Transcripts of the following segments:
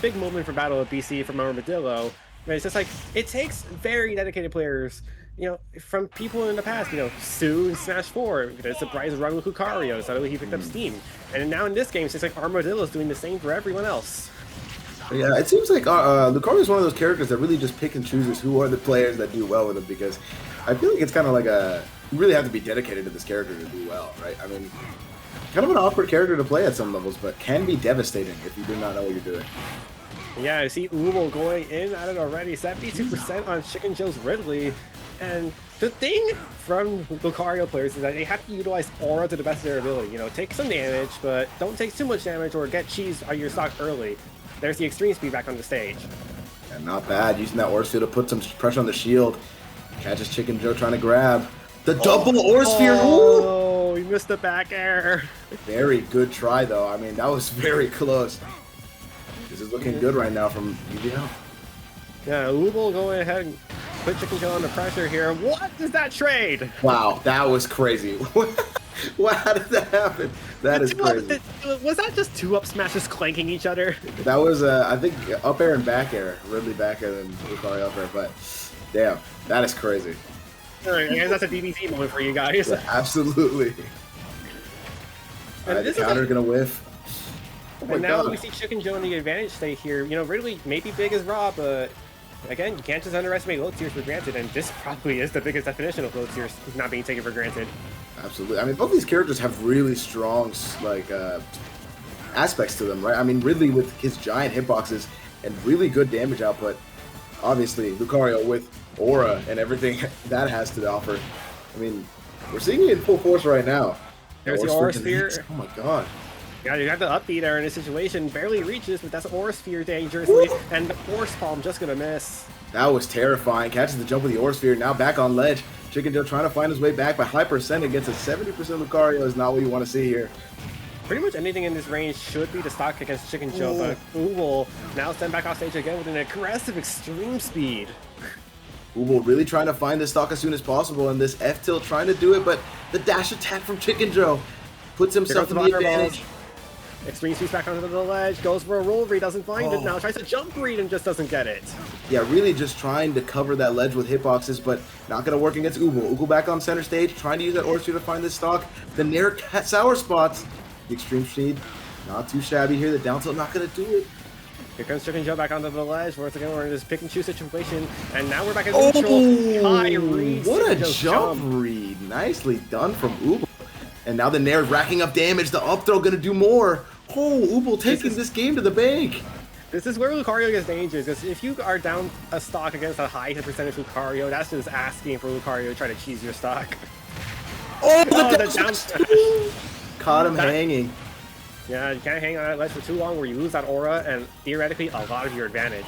big moment for Battle of BC from Armadillo. But it's just like it takes very dedicated players, from people in the past, Sue in Smash 4, the surprise run with Lucario, suddenly he picked up Steam. And now in this game, it's just like Armadillo's doing the same for everyone else. Yeah, it seems like Lucario is one of those characters that really just pick and chooses who are the players that do well with him, because I feel like it's kind of like you really have to be dedicated to this character to do well, right? I mean, kind of an awkward character to play at some levels, but can be devastating if you do not know what you're doing. Yeah, I see Ubo going in at it already, 72% on ChickenJoe's Ridley. And the thing from Lucario players is that they have to utilize Aura to the best of their ability. Take some damage, but don't take too much damage or get cheese on your stock early. There's the extreme speed back on the stage. And not bad, using that Aura Sphere to put some pressure on the shield. Catches ChickenJoe trying to grab. The double Aura Sphere! Oh, he missed the back air. Very good try, though. I mean, that was very close. This is looking good right now from UBL. Yeah, Ubo going ahead and put ChickenJoe under pressure here. What is that trade? Wow, that was crazy. How did that happen? That is crazy. Was that just two up smashes clanking each other? That was, I think, up air and back air. Ridley back air and Lucario up air, but damn, that is crazy. Alright, I guess that's a DBZ moment for you guys. Yeah, absolutely. Alright, the counter's gonna whiff. Oh and now we see ChickenJoe in the advantage state here. Ridley may be big as Raw, but again, you can't just underestimate low tiers for granted, and this probably is the biggest definition of low tiers not being taken for granted. Absolutely. I mean, both these characters have really strong, aspects to them, right? I mean, Ridley with his giant hitboxes and really good damage output. Obviously, Lucario with Aura and everything that has to offer. I mean, we're seeing it in full force right now. There's the Aura Sphere. Oh my god. Yeah, you have the upbeat there in this situation. Barely reaches, but that's Aura Sphere dangerously. Woo! And the Force Palm just gonna miss. That was terrifying. Catches the jump with the Aura Sphere. Now back on ledge. ChickenJoe trying to find his way back, but high percent against a 70% Lucario is not what you want to see here. Pretty much anything in this range should be the stock against ChickenJoe, but Ubo now sent back off stage again with an aggressive extreme speed. Ubo really trying to find this stock as soon as possible, and this F-tilt trying to do it, but the dash attack from ChickenJoe puts himself in the advantage. Extreme speeds back onto the ledge, goes for a roll read, doesn't find it now, tries to jump read and just doesn't get it. Yeah, really just trying to cover that ledge with hitboxes, but not going to work against Ubo. Ubo back on center stage, trying to use that Aura Sphere to find this stock. The Nair sour spots. The extreme speed, not too shabby here. The down tilt not going to do it. Here comes ChickenJoe back onto the ledge. Once again, we're in this pick and choose situation, and now we're back at neutral. High read. What a jump read. Nicely done from Ubo. And now the Nair racking up damage. The up throw going to do more. Oh, Ubo taking this game to the bank. This is where Lucario gets dangerous, because if you are down a stock against a high hit percentage Lucario, that's just asking for Lucario to try to cheese your stock. Oh, the down smash. Caught him hanging. Yeah, you can't hang on that ledge for too long where you lose that aura and theoretically a lot of your advantage.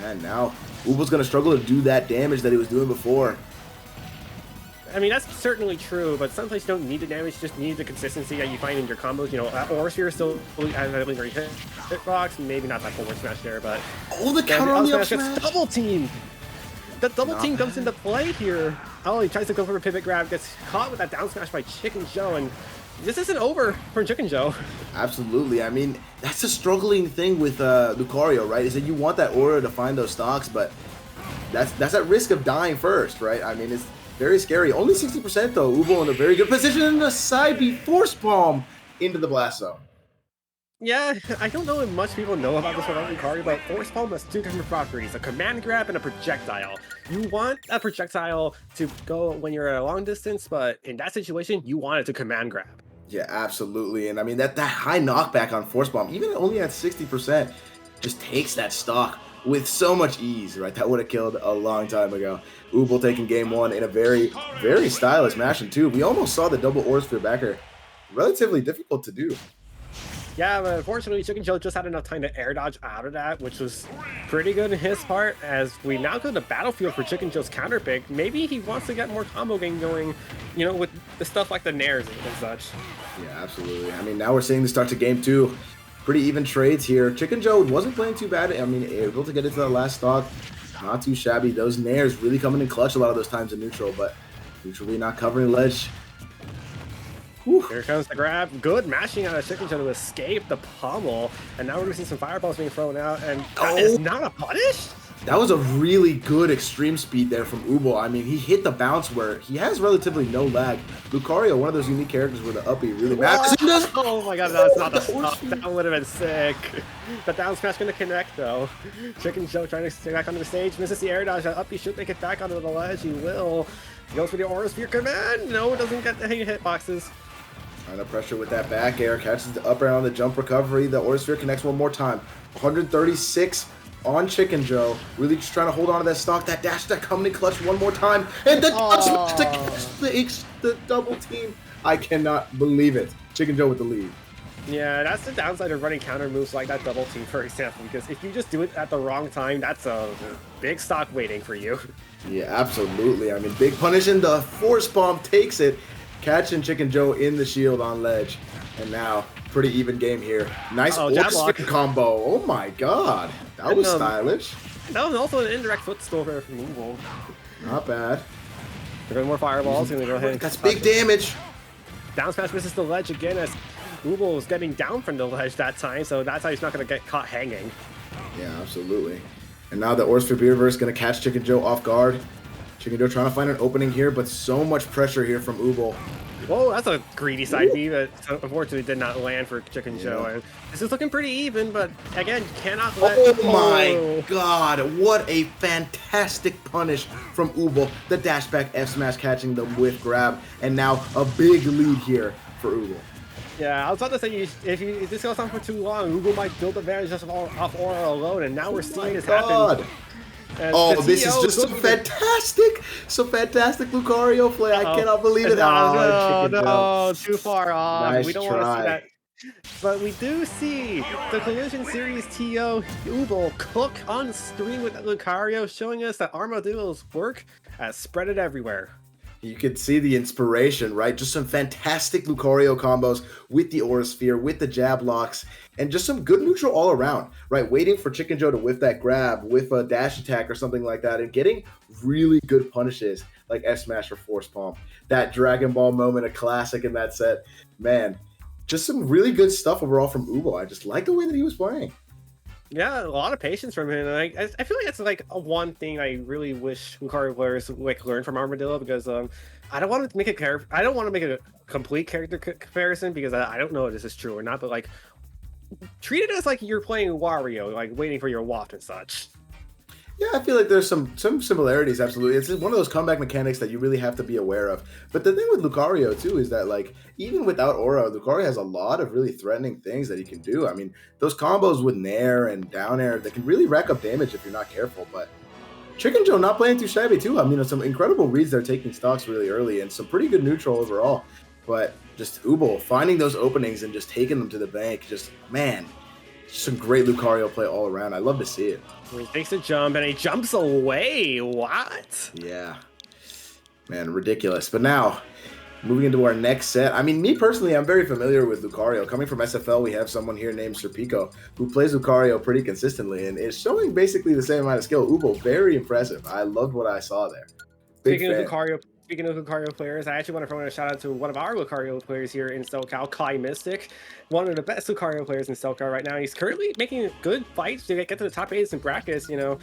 And now Ubo's going to struggle to do that damage that he was doing before. I mean, that's certainly true, but sometimes you don't need the damage, you just need the consistency that you find in your combos. Aura Sphere still has a lingering hitbox, maybe not that forward smash there, but... Oh, the counter on the up smash! Gets double team! The double team comes into play here. Oh, he tries to go for a pivot grab, gets caught with that down smash by ChickenJoe, and this isn't over for ChickenJoe. Absolutely. I mean, that's a struggling thing with Lucario, right? Is that you want that aura to find those stocks, but that's at risk of dying first, right? I mean, it's very scary. Only 60% though. Ubo in a very good position in the side B force palm into the blast zone. Yeah, I don't know if much people know about this one on Lucario, but Force Palm has two different properties, a command grab and a projectile. You want a projectile to go when you're at a long distance, but in that situation, you want it to command grab. Yeah, absolutely. And I mean, that high knockback on Force Palm, even only at 60%, just takes that stock with so much ease, right? That would have killed a long time ago. Ubo taking game one in a very, very stylish match in two. We almost saw the double Aura Sphere backer. Relatively difficult to do. Yeah, but unfortunately, ChickenJoe just had enough time to air dodge out of that, which was pretty good in his part. As we now go to the battlefield for ChickenJoe's counter pick, maybe he wants to get more combo game going, with the stuff like the nairs and such. Yeah, absolutely. I mean, now we're seeing the start to game two. Pretty even trades here. ChickenJoe wasn't playing too bad. I mean, able to get into that last stock. Not too shabby. Those nairs really coming in clutch a lot of those times in neutral, but neutrally not covering ledge. Here comes the grab. Good mashing out of ChickenJoe to escape the pummel. And now we're going to see some fireballs being thrown out. And that is not a punish? That was a really good extreme speed there from Ubo. I mean, he hit the bounce where he has relatively no lag. Lucario, one of those unique characters where the uppy really matters. Oh my god, that's not the stop. That would have been sick. The down smash going to connect, though. ChickenJoe trying to stay back onto the stage. Misses the air dodge. That uppy should make it back onto the ledge. He will. He goes for the Aura Sphere command. No, it doesn't get the hitboxes. Trying to pressure with that back air. Catches the up air on the jump recovery. The Aura Sphere connects one more time. 136 on ChickenJoe. Really just trying to hold on to that stock. That dash, that coming in clutch one more time. And the smash to catch the double team. I cannot believe it. ChickenJoe with the lead. Yeah, that's the downside of running counter moves like that double team, for example, because if you just do it at the wrong time, that's a big stock waiting for you. Yeah, absolutely. I mean, big punish in the force bomb takes it. Catching ChickenJoe in the shield on ledge. And now, pretty even game here. Nice Orchestra combo. Oh my god. That was stylish. That was also an indirect foot stopper from Ubo. Not bad. We're going more fireballs. Gonna go ahead and that's big damage. Down smash misses the ledge again as Ubo was getting down from the ledge that time, so that's how he's not going to get caught hanging. Yeah, absolutely. And now the Orchestra Beerverse is going to catch ChickenJoe off guard. ChickenJoe trying to find an opening here, but so much pressure here from Ubo. Whoa, that's a greedy side B that unfortunately did not land for ChickenJoe. Yeah. And this is looking pretty even, but again, you cannot let... Oh my god, what a fantastic punish from Ubo. The dash back F smash catching the whiff grab, and now a big lead here for Ubo. Yeah, I was about to say, if this goes on for too long, Ubo might build advantage just off Aura alone, and now we're seeing this happen. Oh, this is just some fantastic Lucario play. I cannot believe it. No, too far off. Nice we don't want to see that. But we do see the Collision Series TO Ubo cook on stream with Lucario, showing us that Armadillo's work has spread it everywhere. You could see the inspiration, right? Just some fantastic Lucario combos with the Aura Sphere, with the jab locks, and just some good neutral all around, right? Waiting for ChickenJoe to whiff that grab with a dash attack or something like that, and getting really good punishes like F Smash or Force Palm. That Dragon Ball moment, a classic in that set. Man, just some really good stuff overall from Ubo. I just like the way that he was playing. Yeah, a lot of patience from him. I feel like that's like a one thing I really wish Lucario players like learn from Armadillo, because I don't want to make a complete character comparison, because I don't know if this is true or not, but like treat it as like you're playing Wario, like waiting for your waft and such. Yeah, I feel like there's some similarities, absolutely. It's one of those comeback mechanics that you really have to be aware of. But the thing with Lucario, too, is that, like, even without Aura, Lucario has a lot of really threatening things that he can do. I mean, those combos with Nair and down air, that can really rack up damage if you're not careful. But ChickenJoe not playing too shabby, too. I mean, some incredible reads there, taking stocks really early, and some pretty good neutral overall. But just Ubo finding those openings and just taking them to the bank, just, man, some great Lucario play all around. I love to see it. He takes a jump and he jumps away. What? Yeah. Man, ridiculous. But now, moving into our next set. I mean, me personally, I'm very familiar with Lucario. Coming from SFL, we have someone here named Serpico who plays Lucario pretty consistently and is showing basically the same amount of skill. Ubo, very impressive. I loved what I saw there. Speaking of Lucario players, I actually want to throw in a shout out to one of our Lucario players here in SoCal, Kai Mystic, one of the best Lucario players in SoCal right now. He's currently making good fights to get to the top 8s and brackets. You know,